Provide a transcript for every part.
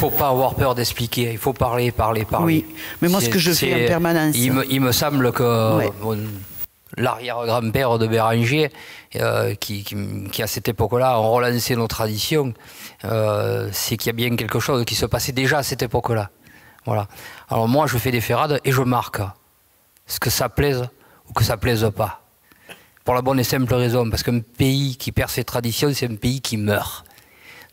faut pas avoir peur d'expliquer. Il faut parler. Oui, mais moi, ce que je fais en permanence... Il me semble que l'arrière-grand-père de Béranger, qui à cette époque-là a relancé nos traditions, c'est qu'il y a bien quelque chose qui se passait déjà à cette époque-là. Voilà. Alors moi, je fais des ferrades et je marque ce que ça plaise ou que ça plaise pas. Pour la bonne et simple raison, parce qu'un pays qui perd ses traditions, c'est un pays qui meurt.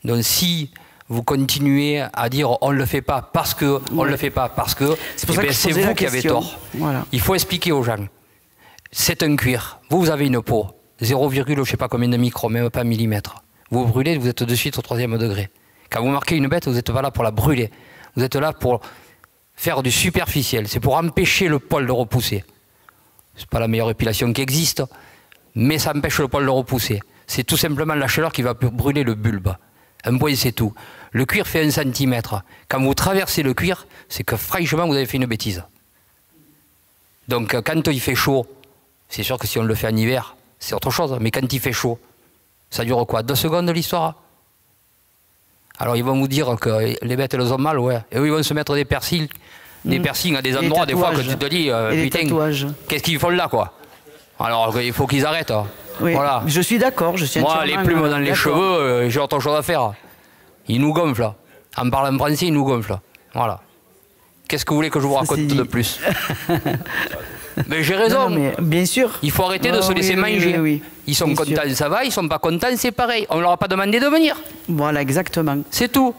Donc si vous continuez à dire on ne le fait pas parce que, on ne le fait pas parce que, c'est vous qui avez tort. Voilà. Il faut expliquer aux gens. C'est un cuir. Vous avez une peau. 0, je ne sais pas combien de micros, même pas millimètres. Vous brûlez, vous êtes de suite au 3e degré. Quand vous marquez une bête, vous n'êtes pas là pour la brûler. Vous êtes là pour faire du superficiel. C'est pour empêcher le poil de repousser. C'est pas la meilleure épilation qui existe, mais ça empêche le poil de repousser. C'est tout simplement la chaleur qui va brûler le bulbe. Un point, c'est tout. Le cuir fait 1 centimètre. Quand vous traversez le cuir, c'est que franchement, vous avez fait une bêtise. Donc, quand il fait chaud, c'est sûr que si on le fait en hiver, c'est autre chose. Mais quand il fait chaud, ça dure quoi, 2 secondes l'histoire? Alors, ils vont vous dire que les bêtes, elles ont mal, ouais. Et eux, ils vont se mettre des persils à des endroits, des fois, que tu te dis, putain, qu'est-ce qu'ils font là, quoi? Alors, il faut qu'ils arrêtent. Oui, voilà. Je suis d'accord, Moi, les plumes dans les cheveux, j'ai autre chose à faire. Ils nous gonflent. En parlant français, ils nous gonflent. Voilà. Qu'est-ce que vous voulez que je vous raconte de plus? Mais j'ai raison. Non, mais bien sûr. Il faut arrêter de se laisser manger. Oui. Ils sont contents, ça va. Ils sont pas contents, c'est pareil. On ne leur a pas demandé de venir. Voilà, exactement. C'est tout.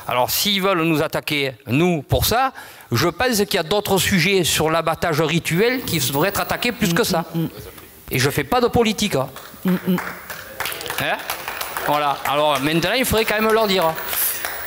Alors, s'ils veulent nous attaquer, nous, pour ça, je pense qu'il y a d'autres sujets sur l'abattage rituel qui devraient être attaqués plus que ça. Et je ne fais pas de politique. Hein? Voilà. Alors maintenant, il faudrait quand même leur dire.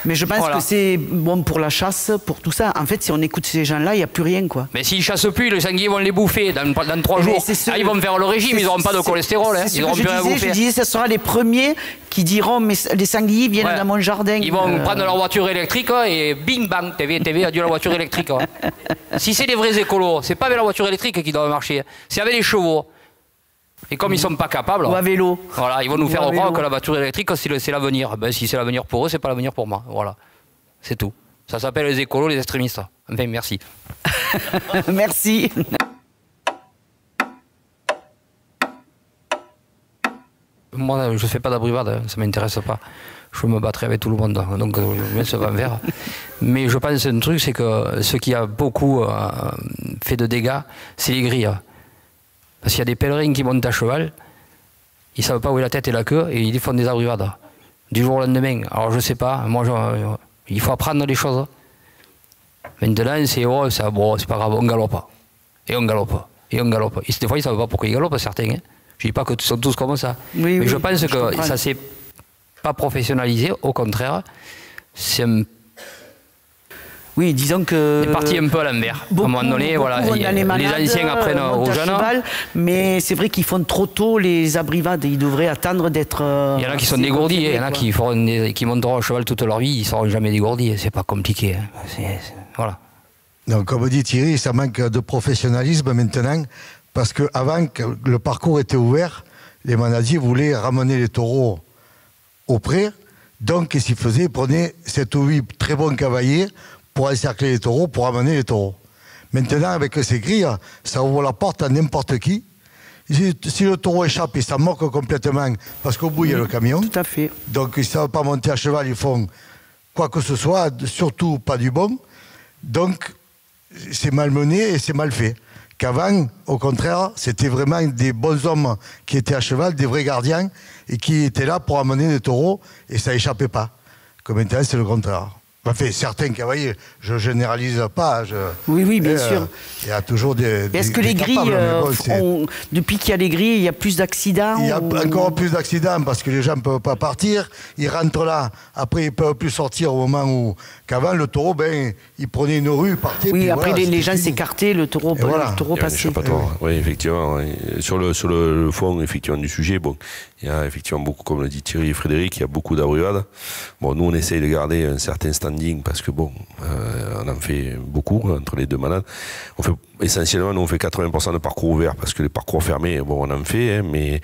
Mais je pense que c'est bon pour la chasse, pour tout ça. En fait, si on écoute ces gens-là, il n'y a plus rien, quoi. Mais s'ils ne chassent plus, les sangliers vont les bouffer dans 3 jours. Ils vont faire le régime, ils n'auront pas de cholestérol. Ils n'auront plus rien à bouffer. Je disais, ce sera les premiers qui diront, mais les sangliers viennent dans mon jardin. Ils vont prendre leur voiture électrique et bing bang, TV, adieu la voiture électrique. Si c'est des vrais écolos, c'est pas avec la voiture électrique qui doit marcher, c'est avec les chevaux. Et comme ils ne sont pas capables, ou à vélo. Voilà, ils vont nous faire croire que la voiture électrique, c'est l'avenir. Ben, si c'est l'avenir pour eux, c'est pas l'avenir pour moi. Voilà, c'est tout. Ça s'appelle les écolos, les extrémistes. Enfin, merci. Merci. Moi, je ne fais pas d'abrivade, ça ne m'intéresse pas. Je me battrai avec tout le monde, donc je mets ce vent vert. Mais je pense un truc, c'est que ce qui a beaucoup fait de dégâts, c'est les grilles. Parce qu'il y a des pèlerins qui montent à cheval, ils ne savent pas où est la tête et la queue, et ils font des abrivades. Du jour au lendemain. Alors je ne sais pas, moi il faut apprendre les choses. Maintenant, c'est bon, c'est pas grave, on galope. Et on galope. Et on galope. Et des fois, ils ne savent pas pourquoi ils galopent, certains. Hein. Je ne dis pas que sont tous comme ça. Oui, mais je pense que ça ne s'est pas professionnalisé, au contraire. C'est un... Oui, disons que... C'est parti un peu à l'envers. À un moment donné, voilà, les anciens apprennent aux jeunes. Mais c'est vrai qu'ils font trop tôt les abrivades. Ils devraient attendre d'être... Il y en a qui sont dégourdis. Il y en a qui monteront à cheval toute leur vie. Ils ne seront jamais dégourdis. C'est pas compliqué. Hein. Voilà. Donc, comme dit Thierry, ça manque de professionnalisme maintenant. Parce qu'avant que le parcours était ouvert, les manadiers voulaient ramener les taureaux au pré. Donc, qu'est-ce qu'ils faisaient? Ils prenaient 7 ou 8 très bons cavaliers pour encercler les taureaux, pour amener les taureaux. Maintenant, avec ces grilles, ça ouvre la porte à n'importe qui. Si le taureau échappe, il s'en moque complètement, parce qu'au bout, il y a le camion. Tout à fait. Donc, ils ne savent pas monter à cheval, ils font quoi que ce soit, surtout pas du bon. Donc, c'est mal mené et c'est mal fait. Qu'avant, au contraire, c'était vraiment des bons hommes qui étaient à cheval, des vrais gardiens, et qui étaient là pour amener les taureaux, et ça n'échappait pas. Comme maintenant, c'est le contraire. Enfin, certains cavaliers, je ne généralise pas. Oui, bien sûr. Il y a toujours des... Est-ce que les grilles, depuis qu'il y a les grilles, il y a plus d'accidents? Il y a encore plus d'accidents parce que les gens ne peuvent pas partir. Ils rentrent là, après ils ne peuvent plus sortir au moment où... Qu'avant, le taureau, il prenait une rue, il partait. Oui, puis après voilà, les gens s'écartaient, le taureau passait. Oui, effectivement. Oui. Sur le fond, effectivement, du sujet, bon, il y a effectivement beaucoup, comme le dit Thierry et Frédéric, il y a beaucoup d'abrivades. Bon, nous, on essaye de garder un certain standing parce que, bon, on en fait beaucoup entre les deux malades. On fait essentiellement, nous on fait 80% de parcours ouverts parce que les parcours fermés, bon, on en fait, hein, mais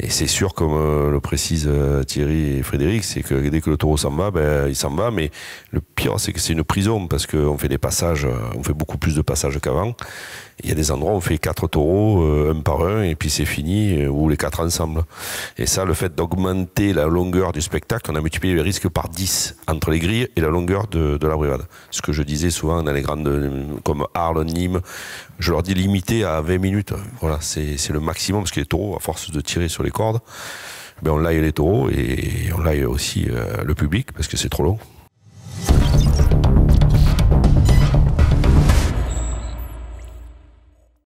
c'est sûr, comme le précisent Thierry et Frédéric, c'est que dès que le taureau s'en va, ben, il s'en va. Mais le pire, c'est que c'est une prison parce qu'on fait des passages, on fait beaucoup plus de passages qu'avant. Il y a des endroits où on fait 4 taureaux, un par un, et puis c'est fini, ou les 4 ensemble. Et ça, le fait d'augmenter la longueur du spectacle, on a multiplié les risques par 10 entre les grilles et la longueur de la brigade. Ce que je disais souvent dans les grandes, comme Arles, Nîmes, je leur dis limiter à 20 minutes. Voilà, c'est le maximum, parce que les taureaux, à force de tirer sur les cordes, ben on laille les taureaux et on laille aussi le public, parce que c'est trop long.